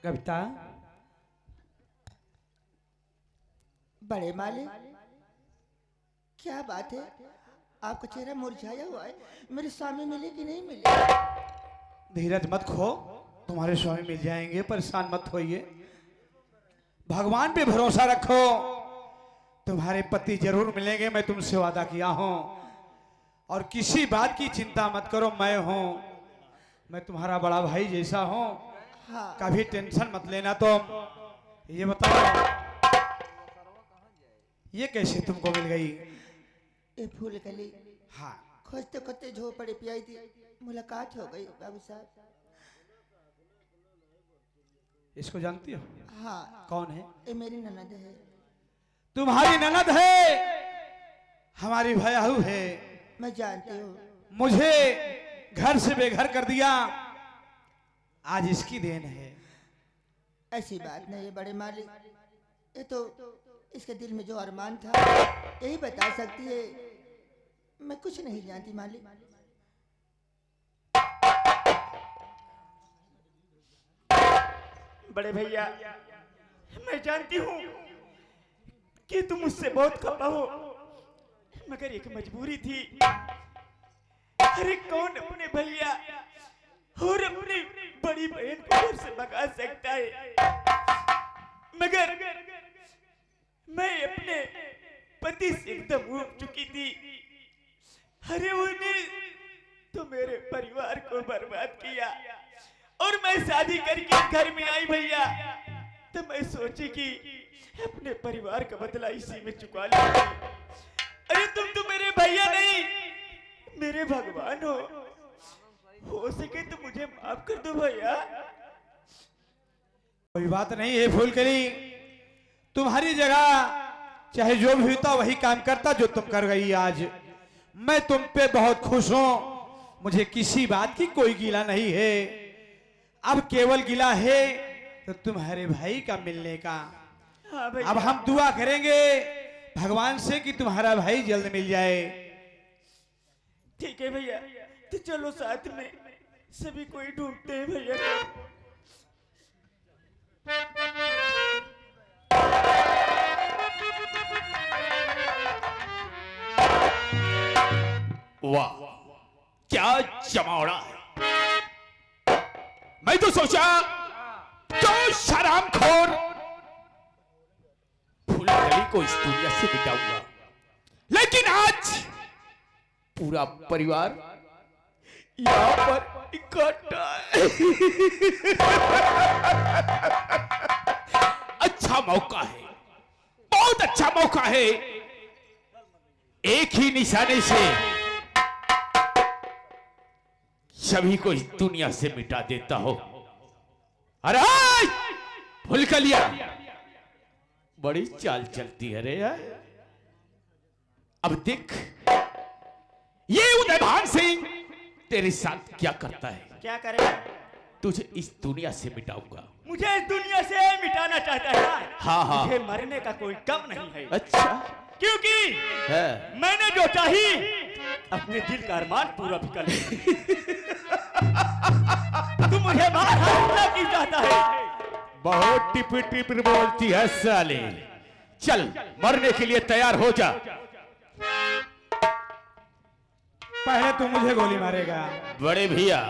कविता। बड़े मालिक, क्या बात है, आपका चेहरा मुरझाया हुआ है। मेरे स्वामी मिले कि नहीं मिले? धीरज मत खो, तुम्हारे स्वामी मिल जाएंगे, परेशान मत होइए। भगवान पे भरोसा रखो, तुम्हारे पति जरूर मिलेंगे, मैं तुमसे वादा किया हूं। और किसी बात की चिंता मत करो, मैं हूं, मैं तुम्हारा बड़ा भाई जैसा हूं। हाँ। कभी टेंशन मत लेना। तुम ये बताओ, ये कैसे तुमको मिल गई? ये फूल कली हाँ, खोजते खोजते झोपड़े पे आई थी, मुलाकात हो गई बाबू साहब। इसको जानती हो? हाँ। कौन है? ये मेरी ननद है। तुम्हारी ननद है? हमारी भयाहू है। मैं जानती हूँ। मुझे घर से बेघर कर दिया, आज इसकी देन है। ऐसी बात नहीं है बड़े मालिक, ये तो इसके दिल में जो अरमान था यही बता सकती है। मैं कुछ नहीं जानती मालिक। बड़े भैया, मैं जानती हूँ कि तुम मुझसे बहुत खफा हो, मगर एक मजबूरी थी। अरे कौन अपने भैया और अपनी बड़ी बहन को घर से भगा सकता है, मगर मैं अपने पति से एकदम ऊब चुकी थी। अरे उन्हें तो मेरे परिवार को बर्बाद किया और मैं शादी करके घर में आई भैया, तो मैं सोची कि अपने परिवार का बदला इसी में चुका लूंगी। अरे तुम तो मेरे भैया नहीं, मेरे भगवान हो सके तो मुझे माफ कर दो भैया। कोई बात नहीं है फूलकली, तुम्हारी जगह चाहे जो भी होता वही काम करता जो तुम कर गई आज। मैं तुम पे बहुत खुश हूं, मुझे किसी बात की कोई गिला नहीं है। अब केवल गिला है तो तुम्हारे भाई का मिलने का। हाँ भैया। अब हम दुआ करेंगे भगवान से कि तुम्हारा भाई जल्द मिल जाए। ठीक है भैया, तो चलो साथ में, सभी कोई ढूंढते हैं भैया को। वाह, क्या जमावड़ा है। मैं तो सोचा जो शराबखोर फूलकली को इस दुनिया से मिटाऊंगा, लेकिन आज पूरा परिवार यहां पर इकट्ठा है। अच्छा मौका है, बहुत अच्छा मौका है। एक ही निशाने से सभी को इस दुनिया से मिटा देता हो। अरे फुलकलिया, बड़ी चाल चलती है रे यार। अब देख ये उदयभान सिंह तेरे साथ क्या करता है। क्या करेगा? तुझे इस दुनिया से मिटाऊंगा। मुझे इस दुनिया से मिटाना चाहता है? हाँ हाँ। मुझे मरने का कोई गम नहीं है। अच्छा, क्योंकि है। मैंने जो चाही अपने दिल का अरमान पूरा भी कर लिया। तू मुझे मारना क्यों चाहता है? बहुत टिप टिप बोलती है साले। चल मरने के लिए तैयार हो जा। पहले तू मुझे गोली मारेगा। बड़े भैया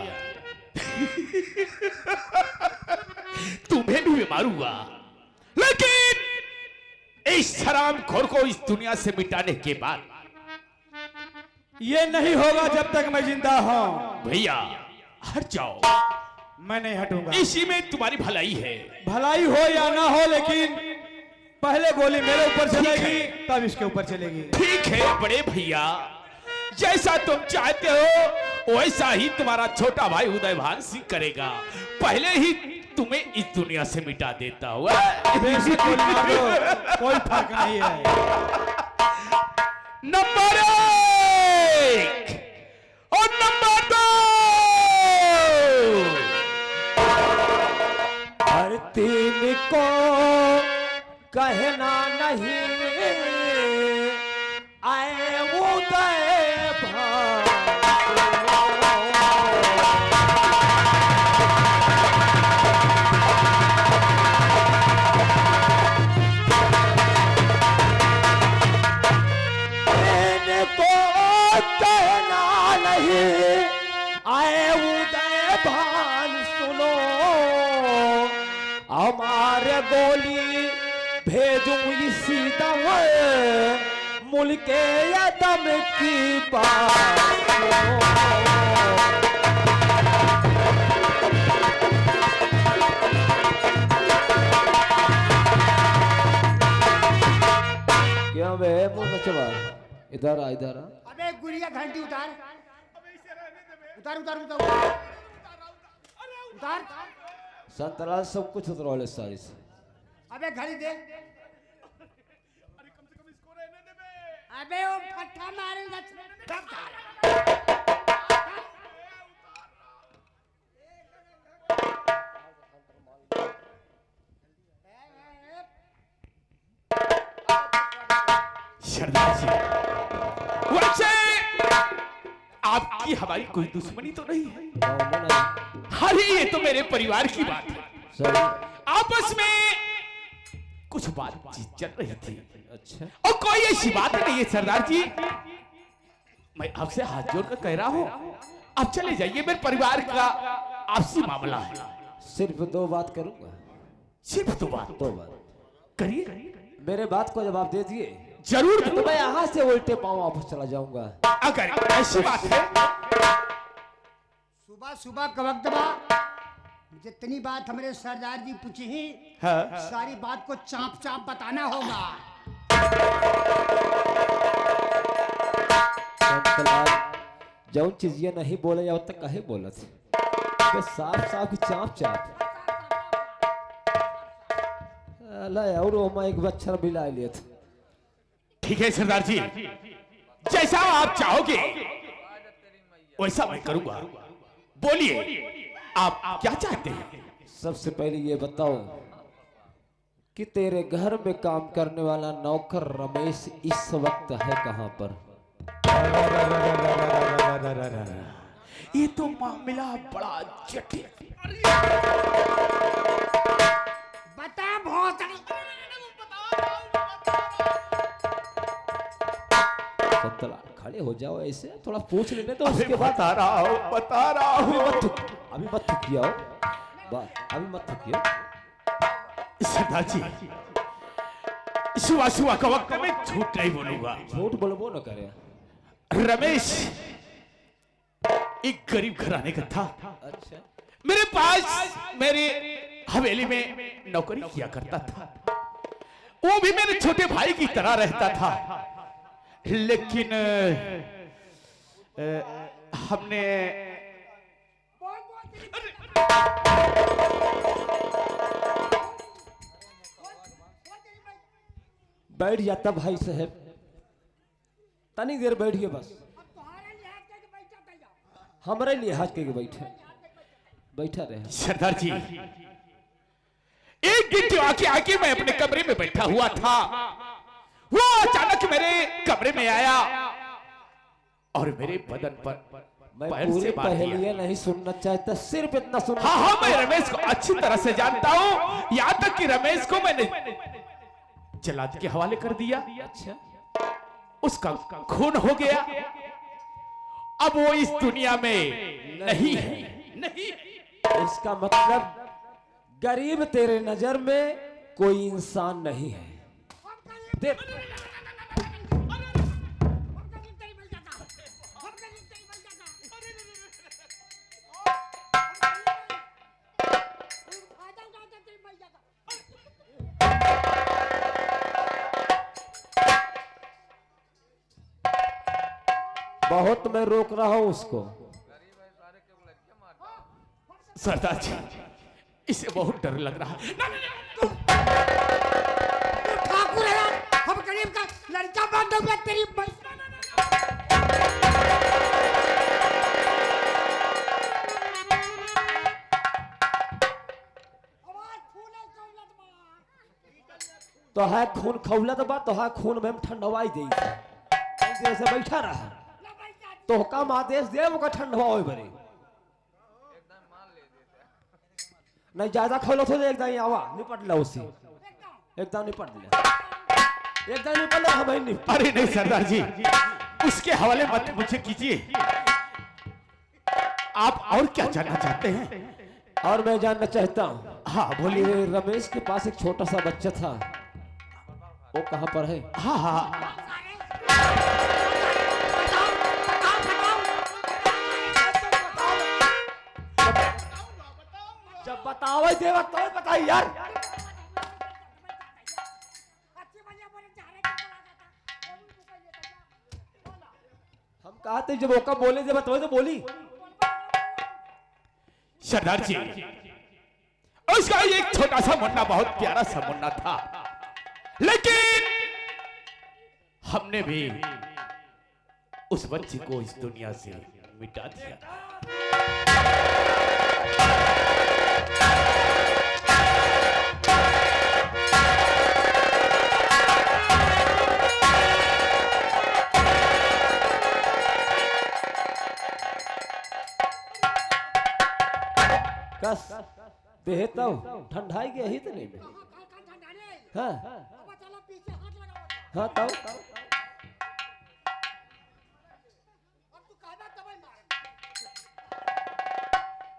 तुम्हें भी मारूंगा, लेकिन इस हरामखोर को इस दुनिया से मिटाने के बाद ये नहीं होगा जब तक मैं जिंदा हूं। भैया हट जाओ, मैं नहीं हटूंगा। इसी में तुम्हारी भलाई है। भलाई हो या ना हो, लेकिन पहले गोली मेरे ऊपर चलेगी तब इसके ऊपर चलेगी। ठीक है बड़े भैया, जैसा तुम चाहते हो वैसा ही तुम्हारा छोटा भाई उदयभान सिंह करेगा। पहले ही तुम्हें इस दुनिया से मिटा देता हुआ। बेशक गोली मार लो, कोई फर्क नहीं है। नंबर 1 और नंबर 2। हर 3 को कहना नहीं आए उदय भान। कहना नहीं आए उदय भान सुनो, हमारे गोली भेजूं इसी दम मुल्के यदम की बात सुनो। क्या बे मुंह नचवा, इधर आ इधर आ। अबे गुड़िया घंटी उतार उतार उतार उतार उतार। संतरा सब कुछ उतरवा ले सारी से। अबे घड़ी दे। अबे वो फट्टा मारेगा। सरदार जी, वैसे आपकी हमारी कोई दुश्मनी तो नहीं है? अरे ये तो मेरे परिवार की बात है। आपस में कुछ बातचीत चल रही थी। अच्छा, और कोई ऐसी बात नहीं है सरदार जी। मैं आपसे हाथ जोड़कर कह रहा हूँ, आप चले जाइए, मेरे परिवार का आपसी मामला है। सिर्फ दो बात करूंगा। सिर्फ दो बात? दो बात करिए। मेरे बात को जवाब दे दिए जरूर तो मैं यहाँ से उल्टे पांव वापस चला जाऊंगा। अगर ऐसी बात है। सुबह सुबह का वक्त बा, जितनी बात हमारे सरदार जी पूछी ही हाँ। सारी बात को चाप चाप बताना होगा। जौन चीज ये नहीं बोले जाओ तक कहे बोला थे साफ साफ चाप चाप। और ओमा एक बच्चा भी ला लिया था। ठीक है सरदार जी, जैसा आप चाहोगे वैसा मैं करूंगा। बोलिए, आप क्या चाहते हैं? सबसे पहले ये बताओ कि तेरे घर में काम करने वाला नौकर रमेश इस वक्त है कहां पर? ये तो मामला बड़ा जटिल। बता बहुत। खड़े हो जाओ, ऐसे थोड़ा पूछ लेने तो उसके बाद बता रहा हूँ। अभी मत थकियो, अभी मत थकियो। सरदार जी, सुबह सुबह का वक्त में झूठ नहीं बोलूंगा। झूठ बोलबो न करे। रमेश एक गरीब घराने का था। अच्छा, मेरे पास मेरे हवेली में नौकरी किया करता था। वो भी मेरे छोटे भाई की तरह रहता था। लेकिन हमने बैठ जाता भाई साहब, तनी देर बैठिए बस। हमारे लिहाज के बैठा रहे। सरदार जी, एक दिन जो आके मैं अपने कमरे में बैठा हुआ था, वो अचानक मेरे कमरे में आया और मेरे बदन पर मैं पैर पूरी से मार दिया। पहेलियां नहीं सुनना चाहता, सिर्फ इतना सुनना। हाँ, मैं रमेश को अच्छी तरह से जानता हूँ। यहाँ तक कि रमेश को मैंने जलाद के हवाले कर दिया। अच्छा, उसका खून हो गया। अब वो इस दुनिया में नहीं है। इसका मतलब गरीब तेरे नजर में कोई इंसान नहीं है। देख, बहुत मैं रोक रहा हूं उसको। सरदार जी, इसे बहुत डर लग रहा है। ठाकुर है, हम गरीब का लड़का बन दो तेरी। तो है खून खौलत बा, तो है खून में ठंडवाई दे। जैसे बैठा रहा तो कम आदेश दे वो ठंडवा हो बरे। नहीं ज्यादा खोलो तो एकदम आवा निपट लो उसी, एकदम निपट ले, एकदम निपट ले। हमें निपट। अरे नहीं सरदार जी, उसके हवाले मत मुझे कीजिए। आप और क्या जानना चाहते हैं? और मैं जानना चाहता हूँ, हाँ बोलिए। ये रमेश के पास एक छोटा सा बच्चा था, वो कहाँ पर है? हाँ हाँ जब बताओ देवा तो बताइए यार। हम कहा थे जब ओका बोले जब बताओ तो बोली। सरदार जी, उसका एक छोटा सा मुन्ना बहुत प्यारा सा मुन्ना था, लेकिन हमने भी उस बच्चे को इस दुनिया से मिटा दिया। कस देह तो ठंडाई गया ही तो नहीं मिली। हाँ हाँ तब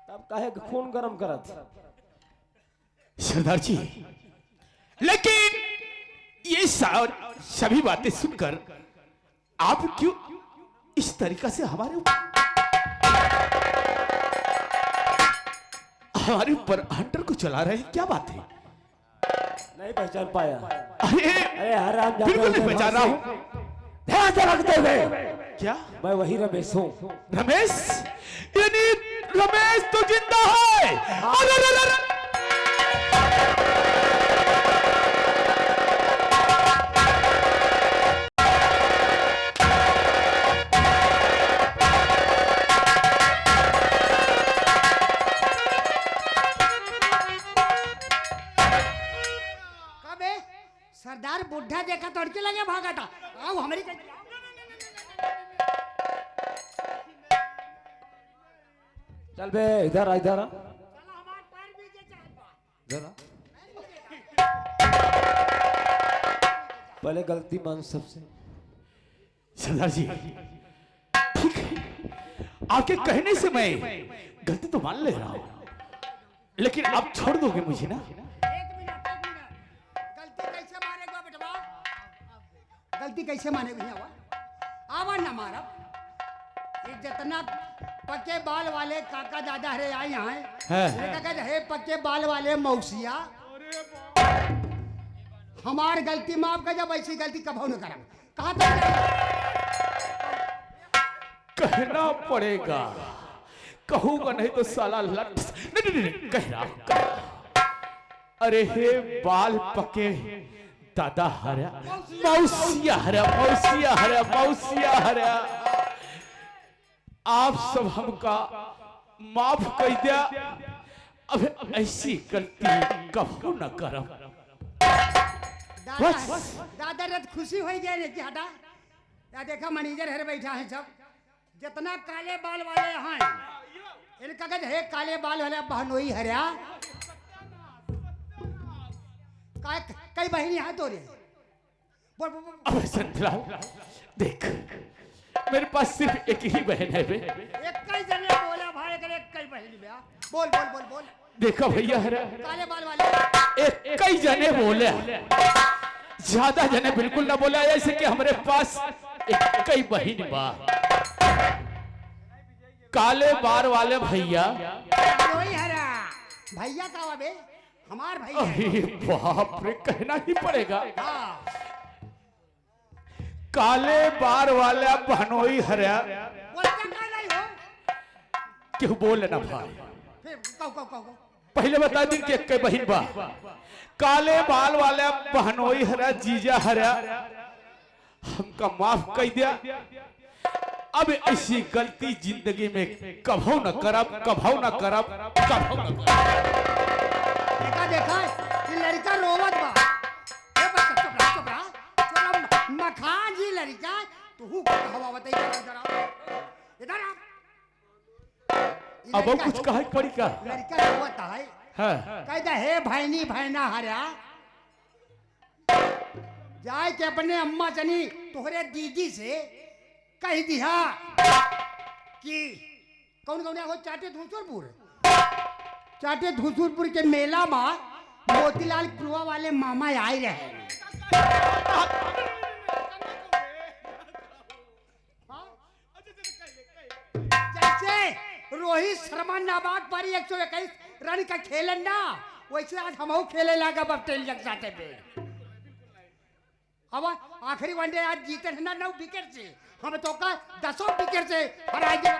तब काहे खून गरम करत? सरदार जी, लेकिन ये सभी बातें सुनकर आप क्यों इस तरीका से हमारे ऊपर हंटर को चला रहे हैं? क्या बात है? नहीं पहचान पाया। अरे अरे हराम जादा बिल्कुल नहीं पहचान रहा हूं। ध्यान से रखते हुए क्या मैं वही रमेश हूँ। रमेश? यानी रमेश तो जिंदा है? अरे अरे अरे अरे! कब है सरदार बुढ़ा देखा तड़के लगे भागा था। आओ हमारी चल बे इधर आ, इधर आ जरा। पहले गलती मान सबसे। सरदार जी, ठीक है, आपके कहने से मैं गलती तो मान ले रहा हूं, लेकिन आप छोड़ दोगे मुझे ना? गलती कैसे माने भैया? आवा ना मारा। ये जितना पक्के बाल वाले काका दादा हरे आए यहाँ है पक्के बाल वाले मौसिया, हमार गलती माफ कर, जब ऐसी गलती कभी न करा। कहा कहना पड़ेगा, कहूंगा नहीं तो साला लट नहीं, नहीं, नहीं, कह रहा। अरे हे बाल पके दादा हरा, मौसिया हरा, मौसिया हरा, मौसिया हरा, आप सब हमका माफ कर दिया। अब ऐसी गलती कभी न करब। दादा रत खुशी हो गया कि हटा या देखा मैनेजर हर बैठा है सब, जितना काले बाल वाले यहाँ इनका कहते है काले बाल वाले बहनोई हरिया कई बहनी यहाँ तो रे बोल बोल बोल। अब फिलहाल देख, मेरे पास सिर्फ एक ही बहन है बे। एक कई जने बोला भाई, अगर एक कई बहनी बे बोल बोल बोल बोल। देखा भैया हरा, काले बाल वाले एक कई जने बोले, ज्यादा जने बिल्कुल ना बोला, ऐसे कि हमारे पास एक कई बहन बा। काले बार वाले भैया, बहनोई हरा भैया का बे हमार भैया। अरे बाप रे, कहना ही पड़ेगा। हाँ काले बार वाला बहनोई हरा, बोलता का नहीं हो क्यों बोल ना भाई? फिर कहो कहो कहो पहले बता दी कि एक बहन बा। काले बाल वाला बहनोई हरा, जीजा हरा, हमका माफ कर दिया। अब ऐसी गलती जिंदगी में कभू न करब, कभू न करब, कभू न करब। देखा देखा ये लड़का रोवत बा। ए बच्चा चुप रहा चुप रहा चुप रहा। मखान जी लड़का तू हवा बताई जरा जरा इधर आ। अब वो कुछ कहा पड़ी का? लड़का रोवत है हाँ। कहता है भैनी भैना हरा जाए के अपने अम्मा चनी तोहरे दीदी से कही दिया कि कौन कौन हो चाटे धूसुरपुर के मेला में मोतीलाल पुरवा वाले मामा आए रहे। जैसे रोहित शर्मा नाबाद पर 121 रन का खेलन ना, वैसे आज हम खेले लगा बफ्टेलिया के साथे पे। अब आखिरी वनडे आज जीते ना 9 विकेट से, हम तो का 10 विकेट से हरा दिया।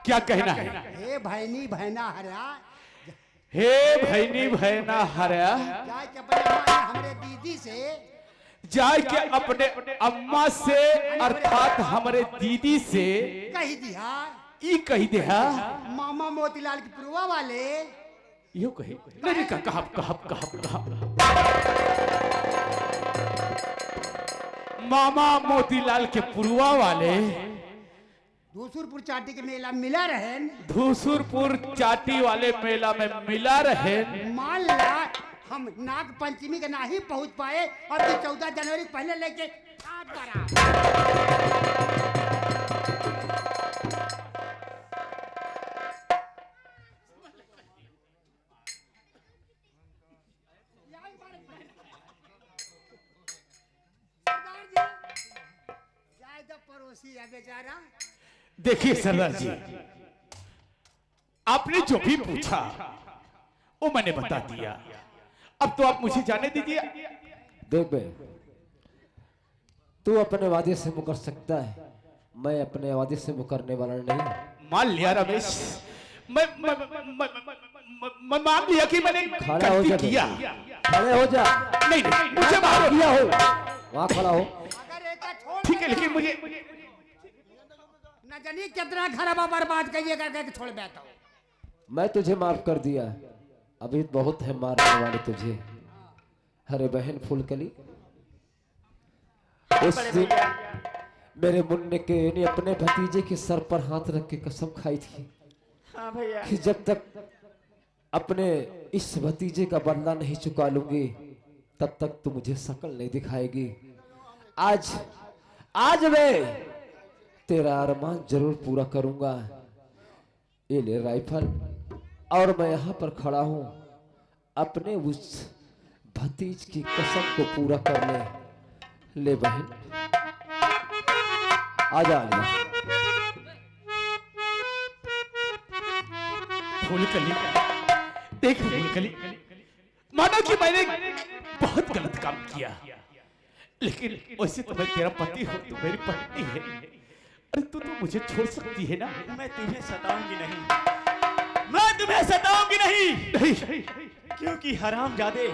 क्या कहना है? हे भैनी भैना हरा, हे भैनी भैना हरा, जाए के अपने माँ हमरे दीदी से, जाए के अपने अम्मा से अर्थात हमारे दीदी से कही दिया ई कही दे हा मामा मोतीलाल की पुरवा वाले यो कही नहीं कहा मामा मोतीलाल के पुरवा वाले धूसुरपुर चाटी के मेला मिला रहे, धूसुरपुर चाटी वाले मेला में मिला रहे। मान ला हम नाग पंचमी के ना ही पहुंच पाए और 14 जनवरी पहले लेके हाथ बढ़ा। पड़ोसी है बेचारा। देखिए सरदार जी, आपने जो भी पूछा वो मैंने बता दिया। अब तो आप मुझे जाने दीजिए। देख बे, तू अपने वादे से मुकर सकता है, मैं अपने वादे से मुकरने वाला नहीं। मान लिया रमेश, मैं मान लिया कि मैंने गलती किया। खड़े हो जा। नहीं मुझे मारो किया हो, वहाँ खड़ा हो। ठीक है, लेकिन मुझे न जानी कितना खराबा बर्बाद करिए करके छोड़ बैठा हूँ। मैं तुझे माफ कर दिया, अभी बहुत है मारने वाले तुझे। अरे बहन फूलकली, उस दिन मेरे मुन्ने के ने अपने भतीजे के सर पर हाथ रख के कसम खाई थी। हाँ भैया, कि जब तक अपने इस भतीजे का बदला नहीं चुका लूंगी तब तक तू मुझे शकल नहीं दिखाएगी। आज मैं तेरा अरमान जरूर पूरा करूंगा। ये ले राइफल, और मैं यहाँ पर खड़ा हूँ, अपने उस भतीज की कसम को पूरा कर ले बहन, आजा। फूलकली, देख फूलकली, मानो कि मैंने बहुत गलत काम किया, लेकिन वैसे तो मैं तेरा पति हूँ, तू मेरी पत्नी है। अरे तू तो मुझे छोड़ सकती है ना। मैं तुम्हें सताऊंगी नहीं, मैं तुम्हें सताऊंगी नहीं, क्योंकि हरामजादे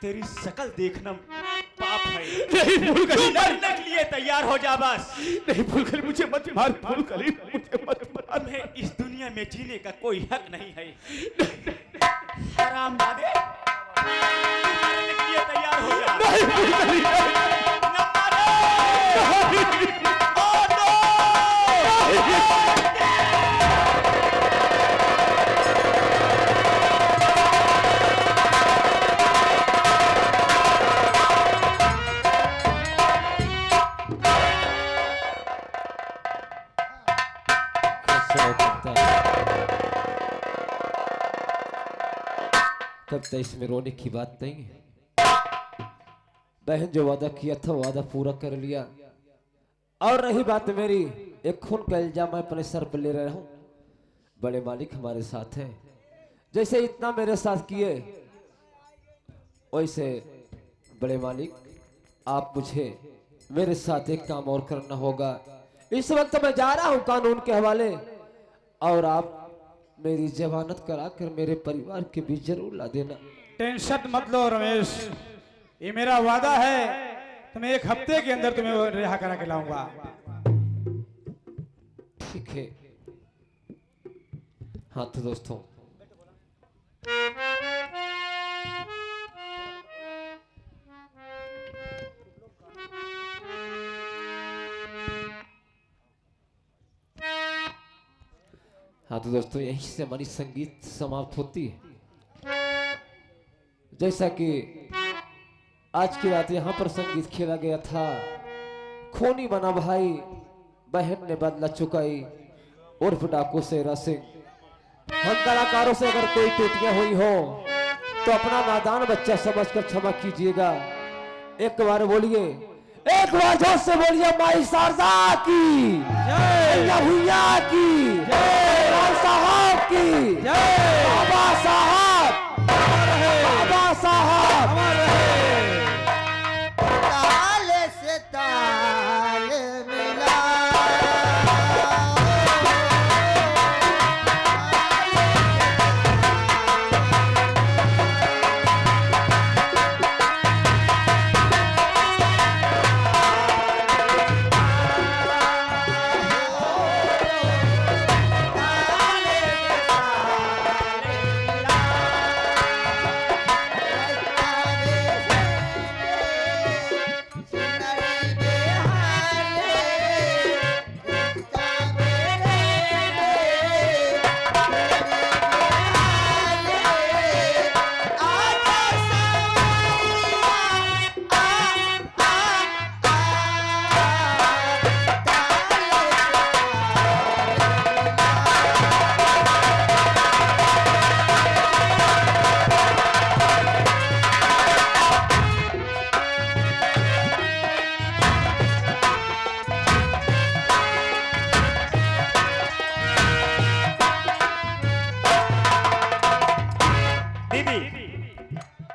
तेरी शकल देखना पाप है। नहीं फूलकली, मरने के लिए तैयार हो जा बस। नहीं फूलकली, मुझे मत मार फूलकली, मुझे मत मार। तुम्हें इस दुनिया में जीने का कोई हक नहीं है। हरामजादे, मरने के लिए तैयार हो जा। नहीं फूलकली, न मारो। तब तक इसमें रोने की बात नहीं है। बहन जो वादा किया था वादा पूरा कर लिया। और रही बात मेरी, एक खून का इल्जाम मैं अपने सर पर ले रहा हूं। बड़े मालिक हमारे साथ हैं, जैसे इतना मेरे साथ किए वैसे बड़े मालिक आप मुझे मेरे साथ एक काम और करना होगा। इस वक्त मैं जा रहा हूं कानून के हवाले, और आप मेरी जमानत कराकर मेरे परिवार के बीच जरूर ला देना। टेंशन मत लो रमेश, ये मेरा वादा है, तुम्हें 1 हफ्ते के अंदर तुम्हें रिहा करा के लाऊंगा। ठीक है। हाँ तो दोस्तों, यहीं से हमारी संगीत समाप्त होती है। जैसा कि आज की रात यहाँ पर संगीत खेला गया था। खूनी बना भाई बहन ने बदला चुकाई उर्फ डाकू शेरा सिंह। हम कलाकारों से अगर कोई टूटियां हुई हो तो अपना नादान बच्चा समझकर क्षमा कीजिएगा। एक बार बोलिए, एक बार जोर से बोलिए, माई शारदा की जय, भैया की जय, लाल साहब की जय, बाबा साहब, बाबा साहब।